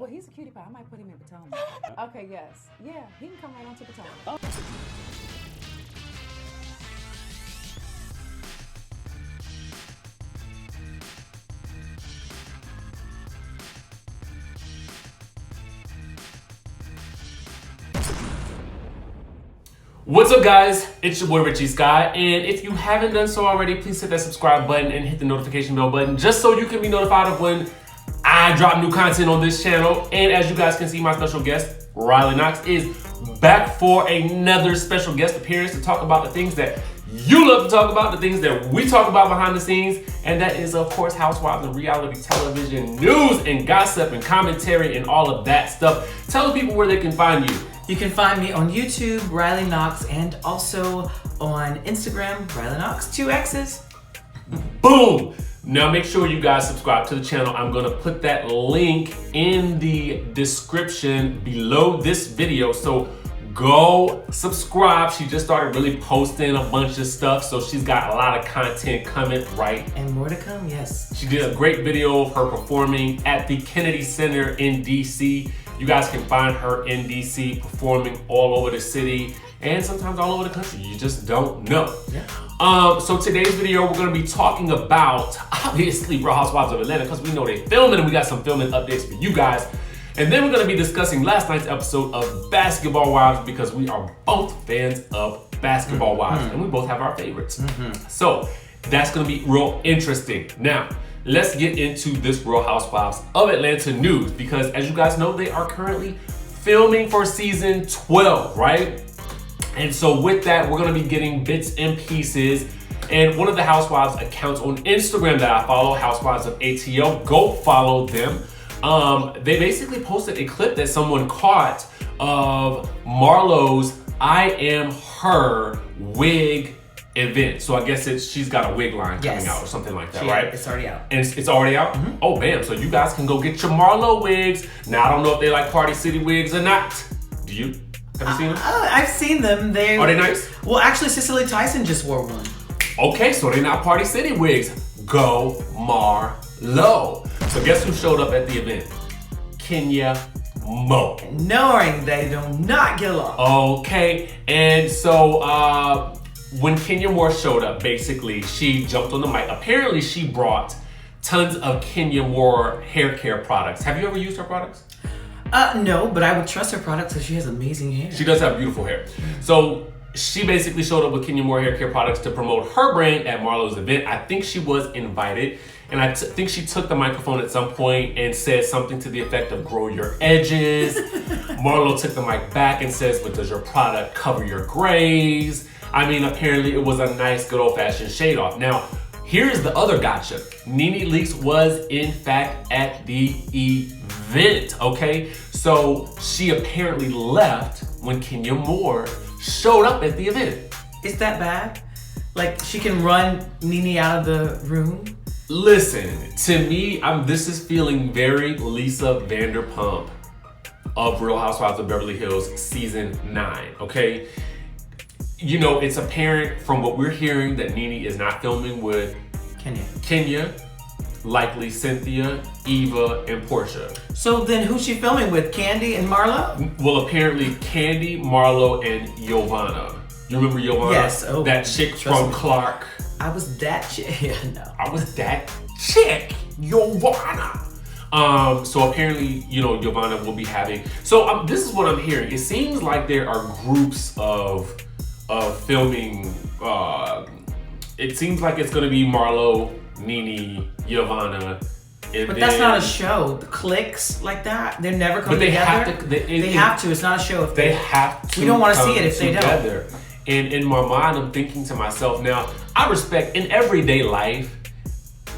Well, he's a cutie pie. I might put him in Potomac. Okay, yes. Yeah, he can come right on to Potomac. What's up, guys? It's your boy Richie Sky, and if you haven't done so already, please hit that subscribe button and hit the notification bell button just so you can be notified of when I drop new content on this channel. And as you guys can see, my special guest, KNOXX, is back for another special guest appearance to talk about the things that you love to talk about, the things that we talk about behind the scenes, and that is, of course, Housewives and reality television news and gossip and commentary and all of that stuff. Tell the people where they can find you. You can find me on YouTube, KNOXX, and also on Instagram, KNOXX, 2 X's. Boom! Now make sure you guys subscribe to the channel. I'm gonna put that link in the description below this video. So go subscribe. She just started really posting a bunch of stuff. So she's got a lot of content coming, right? And more to come, yes. She did a great video of her performing at the Kennedy Center in DC. You guys can find her in DC performing all over the city and sometimes all over the country. You just don't know. Yeah. So today's video, we're gonna be talking about, obviously, Real Housewives of Atlanta, because we know they're filming and we got some filming updates for you guys. And then we're gonna be discussing last night's episode of Basketball Wives because we are both fans of Basketball Wives and we both have our favorites. So that's gonna be real interesting. Now, let's get into this Real Housewives of Atlanta news because as you guys know, they are currently filming for season 12, right? And so with that, we're gonna be getting bits and pieces. And one of the Housewives accounts on Instagram that I follow, Housewives of ATL, go follow them. They basically posted a clip that someone caught of Marlo's I Am Her wig event. So I guess she's got a wig line coming out or something like that, right? It's already out. And it's already out? Oh, bam. So you guys can go get your Marlo wigs. Now, I don't know if they like Party City wigs or not. Do you? Have you seen them? I've seen them. Are they nice? Well, actually, Cicely Tyson just wore one. Okay, so they're not Party City wigs. Go Marlo. So guess who showed up at the event? Kenya Moe. Knowing they do not get along. Okay, and so when Kenya Moore showed up, basically, she jumped on the mic. Apparently, she brought tons of Kenya Moore hair care products. Have you ever used her products? No, but I would trust her products because she has amazing hair. She does have beautiful hair. So she basically showed up with Kenya Moore hair care products to promote her brand at Marlo's event. I think she was invited. And I think she took the microphone at some point and said something to the effect of grow your edges. Marlo took the mic back and says, but does your product cover your grays? I mean, apparently it was a nice, good old-fashioned shade off. Now, here's the other gotcha. Nene Leakes was, in fact, at the event, okay? So she apparently left when Kenya Moore showed up at the event. Is that bad? Like, she can run Nene out of the room? Listen, to me, this is feeling very Lisa Vanderpump of Real Housewives of Beverly Hills season 9, okay? You know, it's apparent from what we're hearing that Nene is not filming with Kenya, likely Cynthia, Eva, and Porsha. So then who's she filming with, Kandi and Marlo? Well, apparently Kandi, Marlo, and Giovanna. You remember Giovanna? Yes. Oh, that chick from Clark. I was that chick. Yeah, no. I was that chick, Giovanna. So apparently, you know, Giovanna will be having. So this is what I'm hearing. It seems like there are groups of filming. It seems like it's gonna be Marlo, Nene, Giovanna. But that's not a show. The cliques like that, they're never coming together. Have to, they have to. It's not a show. If they have to. We don't want to see it if they together. don't. And in my mind, I'm thinking to myself, now, I respect, in everyday life,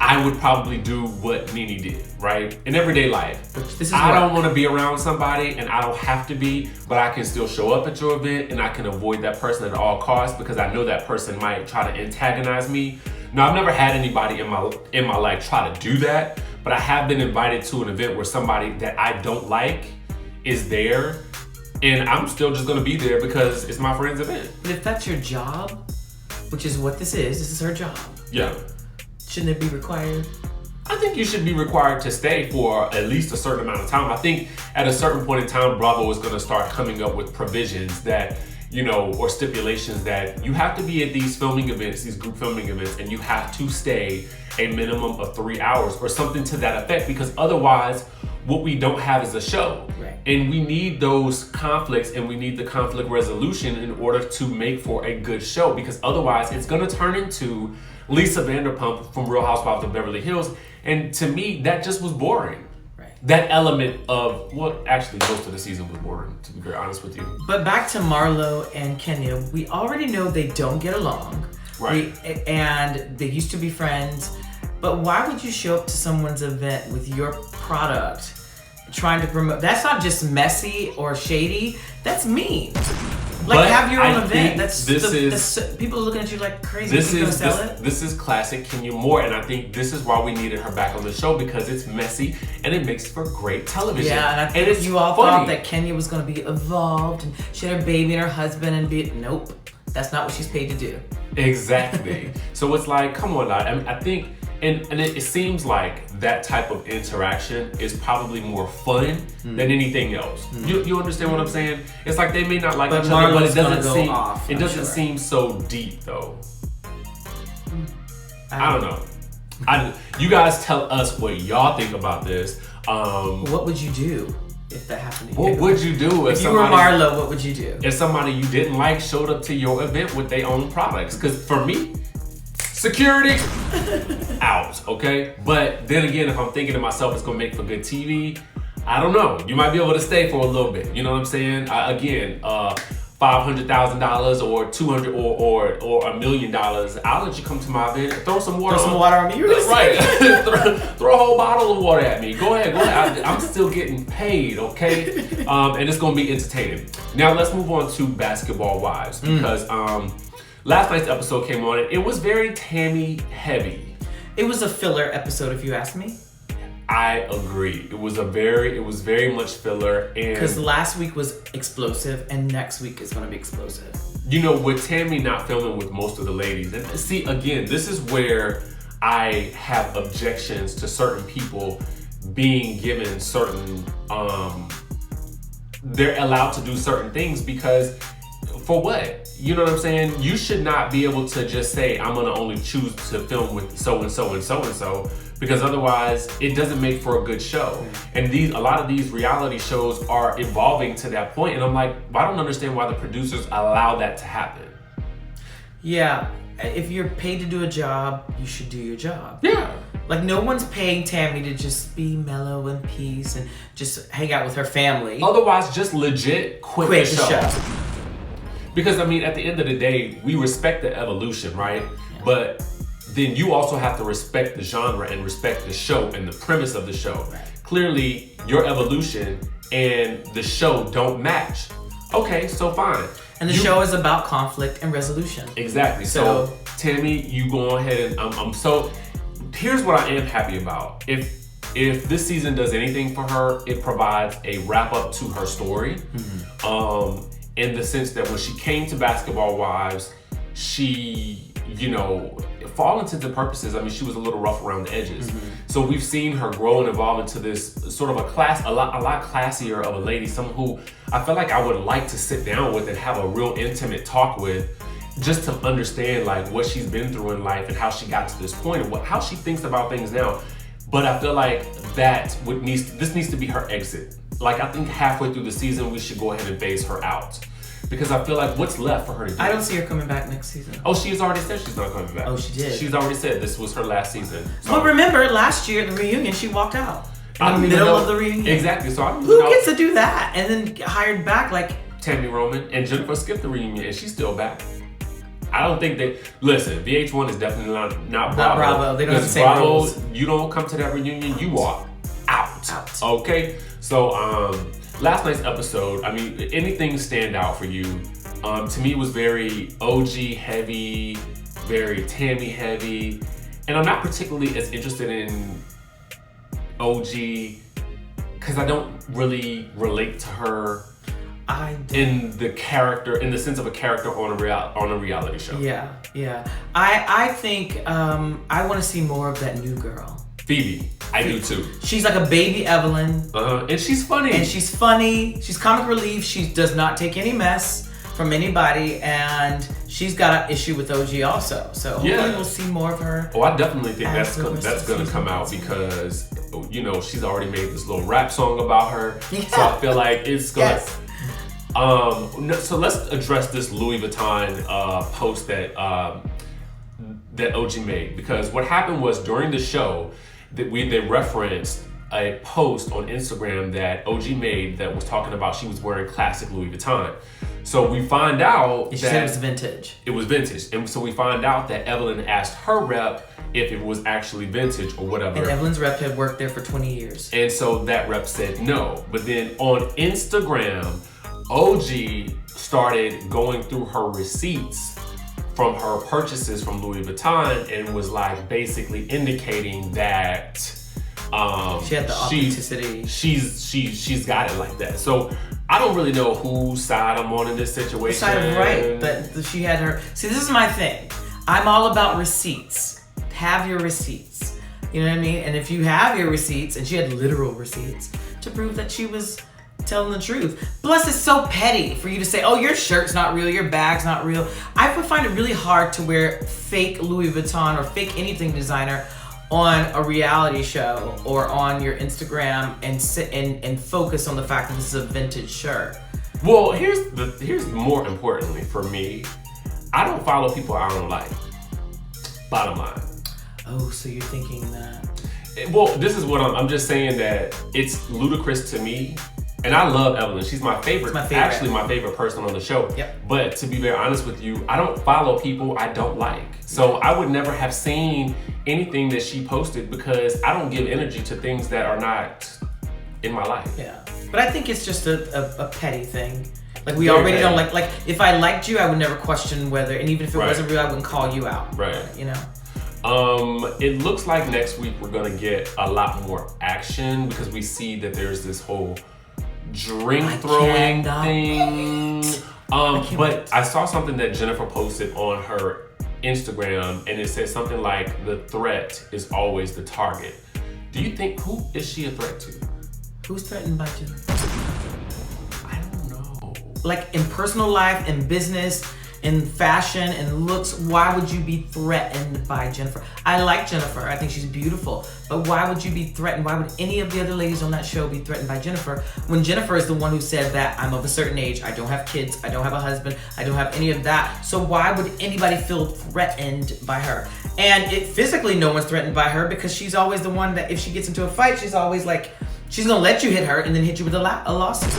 I would probably do what Nene did, right? In everyday life. I don't want to be around somebody, and I don't have to be, but I can still show up at your event, and I can avoid that person at all costs because I know that person might try to antagonize me. Now, I've never had anybody in my life try to do that, but I have been invited to an event where somebody that I don't like is there. And I'm still just gonna be there because it's my friend's event. But if that's your job, which is what this is her job. Yeah. Shouldn't it be required I think you should be required to stay for at least a certain amount of time. I think at a certain point in time, Bravo is going to start coming up with provisions that, you know, or stipulations that you have to be at these filming events, these group filming events, and you have to stay a minimum of 3 hours or something to that effect, because otherwise what we don't have is a show. Right. And we need those conflicts and we need the conflict resolution in order to make for a good show, because otherwise it's going to turn into Lisa Vanderpump from Real Housewives of Beverly Hills. And to me, that just was boring. Right. That element of, well, actually most of the season was boring, to be very honest with you. But back to Marlo and Kenya, we already know they don't get along. Right. And they used to be friends. But why would you show up to someone's event with your product trying to promote? That's not just messy or shady. That's mean. Like, But have your I own think event. People are looking at you like crazy. This is classic Kenya Moore, and I think this is why we needed her back on the show, because it's messy and it makes for great television. Yeah, and I think it's you all funny. thought that Kenya was going to be evolved and she had her baby and her husband and be. Nope, that's not what she's paid to do. Exactly. So it's like, come on, I think, and it seems like that type of interaction is probably more fun than anything else. You understand what I'm saying? It's like they may not like each other, but it doesn't seem so deep though. I don't know. You guys tell us what y'all think about this. What would you do if that happened to you? What would you do if you were Marlo? What would you do if somebody you didn't like showed up to your event with their own products? Because for me, security out, okay? But then again, if I'm thinking to myself it's gonna make for good TV, I don't know. You might be able to stay for a little bit. You know what I'm saying? $500,000 or $200 or $1 million. I'll let you come to my event. Throw some water. Throw some water on me. Right. throw a whole bottle of water at me. Go ahead. I'm still getting paid, okay? And it's gonna be entertaining. Now let's move on to Basketball Wives, because last night's episode came on and it was very Tammy heavy. It was a filler episode, if you ask me. I agree. It was very much filler, and because last week was explosive and next week is going to be explosive. You know, with Tammy not filming with most of the ladies, and see, again, this is where I have objections to certain people being given certain, they're allowed to do certain things, because for what? You know what I'm saying? You should not be able to just say, I'm gonna only choose to film with so-and-so and so-and-so, because otherwise it doesn't make for a good show. And a lot of these reality shows are evolving to that point, and I'm like, I don't understand why the producers allow that to happen. Yeah, if you're paid to do a job, you should do your job. Yeah. Like, no one's paying Tammy to just be mellow and peace and just hang out with her family. Otherwise, just legit quit the show. Because, I mean, at the end of the day, we respect the evolution, right? Yeah. But then you also have to respect the genre and respect the show and the premise of the show. Right. Clearly, your evolution and the show don't match. Okay, so fine. And the show is about conflict and resolution. Exactly. So Tammy, you go ahead and so here's what I am happy about. If this season does anything for her, it provides a wrap up to her story. In the sense that when she came to Basketball Wives, she, you know, for all intents and purposes, I mean, she was a little rough around the edges. So we've seen her grow and evolve into this sort of a lot classier of a lady, someone who I feel like I would like to sit down with and have a real intimate talk with, just to understand like what she's been through in life and how she got to this point and how she thinks about things now. But I feel like this needs to be her exit. Like, I think halfway through the season, we should go ahead and phase her out. Because I feel like what's left for her to do? I don't see her coming back next season. Oh, she's already said she's not coming back. Oh, she did? She's already said this was her last season. So. But remember, last year at the reunion, she walked out. In the middle of the reunion. Exactly. So who gets to do that? And then get hired back like... Tammy Roman and Jennifer skipped the reunion and she's still back. I don't think they... Listen, VH1 is definitely not Bravo. Not Bravo. They don't have the same Bravo, rules. You don't come to that reunion, you are out. Okay? So, last night's episode, I mean, anything stand out for you? To me, it was very OG heavy, very Tammy heavy. And I'm not particularly as interested in OG because I don't really relate to her in the sense of a character on a reality show. Yeah. I think I want to see more of that new girl. Phoebe. I do too. She's like a baby Evelyn. And she's funny. She's comic relief. She does not take any mess from anybody, and she's got an issue with OG also. So hopefully we'll see more of her. Oh, I definitely think that's gonna come out because you know she's already made this little rap song about her. Yeah. So I feel like it's gonna. Yes. So let's address this Louis Vuitton post that OG made, because what happened was during the show that they referenced a post on Instagram that OG made that was talking about she was wearing classic Louis Vuitton. So we find out she said it was vintage. It was vintage. And so we find out that Evelyn asked her rep if it was actually vintage or whatever. And Evelyn's rep had worked there for 20 years. And so that rep said no. But then on Instagram, OG started going through her receipts from her purchases from Louis Vuitton and was like basically indicating that she had the authenticity. She's got it like that. So I don't really know whose side I'm on in this situation. Right, but she had her. See, this is my thing. I'm all about receipts. Have your receipts. You know what I mean? And if you have your receipts, and she had literal receipts to prove that she was telling the truth. Plus, it's so petty for you to say, oh, your shirt's not real, your bag's not real. I would find it really hard to wear fake Louis Vuitton or fake anything designer on a reality show or on your Instagram and sit and focus on the fact that this is a vintage shirt. Well, here's more importantly for me, I don't follow people I don't like. Bottom line. Oh, so you're thinking that? Well, this is what I'm just saying that it's ludicrous to me. And I love Evelyn. She's my favorite. Actually my favorite person on the show. Yep. But to be very honest with you, I don't follow people I don't like. So I would never have seen anything that she posted because I don't give energy to things that are not in my life. Yeah. But I think it's just a petty thing. Like we already don't like if I liked you, I would never question whether, and even if it wasn't real, I wouldn't call you out. Right. You know? It looks like next week we're gonna get a lot more action because we see that there's this whole drink throwing thing. But I saw something that Jennifer posted on her Instagram and it said something like the threat is always the target. Do you think, who is she a threat to? Who's threatened by Jennifer? I don't know. Like in personal life, in business, in fashion, and looks, why would you be threatened by Jennifer? I like Jennifer, I think she's beautiful, but why would you be threatened? Why would any of the other ladies on that show be threatened by Jennifer when Jennifer is the one who said that I'm of a certain age, I don't have kids, I don't have a husband, I don't have any of that. So why would anybody feel threatened by her? And physically no one's threatened by her because she's always the one that if she gets into a fight, she's always like, she's gonna let you hit her and then hit you with a lawsuit.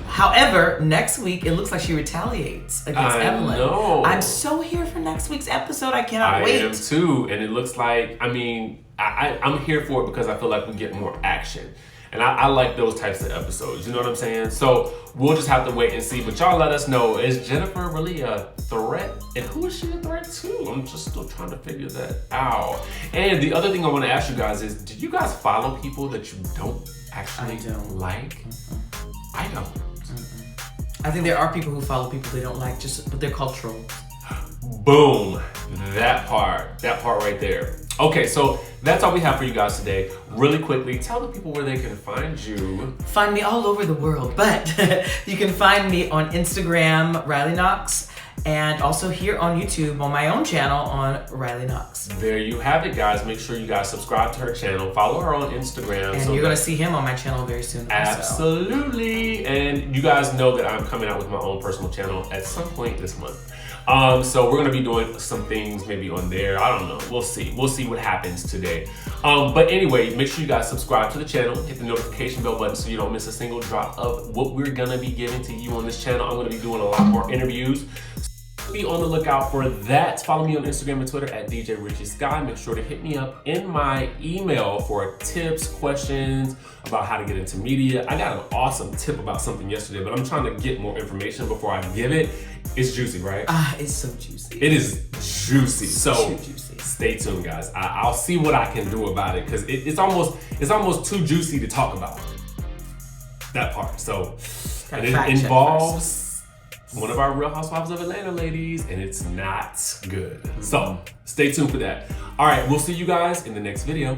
However, next week, it looks like she retaliates against Evelyn. Know. I'm so here for next week's episode. I cannot wait. I am too. And it looks like, I mean, I'm here for it because I feel like we get more action. And I like those types of episodes. You know what I'm saying? So we'll just have to wait and see. But y'all let us know, is Jennifer really a threat? And who is she a threat to? I'm just still trying to figure that out. And the other thing I want to ask you guys is, do you guys follow people that you don't actually like? I don't. I think there are people who follow people they don't like, but they're cultural. Boom. That part right there. Okay, so that's all we have for you guys today. Really quickly, tell the people where they can find you. Find me all over the world, but you can find me on Instagram, Riley KNOXX, and also here on YouTube on my own channel on Riley KNOXX. There you have it, guys. Make sure you guys subscribe to her channel. Follow her on Instagram. And you're going to see him on my channel very soon. Absolutely. And you guys know that I'm coming out with my own personal channel at some point this month. So we're going to be doing some things maybe on there. I don't know. We'll see. We'll see what happens today. But anyway, make sure you guys subscribe to the channel. Hit the notification bell button so you don't miss a single drop of what we're going to be giving to you on this channel. I'm going to be doing a lot more interviews. Be on the lookout for that. Follow me on Instagram and Twitter at DJ Richie Sky. Make sure to hit me up in my email for tips, questions about how to get into media. I got an awesome tip about something yesterday, but I'm trying to get more information before I give it. It's juicy, right? It's so juicy. It is juicy. So juicy. Stay tuned, guys. I'll see what I can do about it because it's almost too juicy to talk about. That part. So and it involves one of our Real Housewives of Atlanta ladies, and it's not good. So stay tuned for that. All right, we'll see you guys in the next video.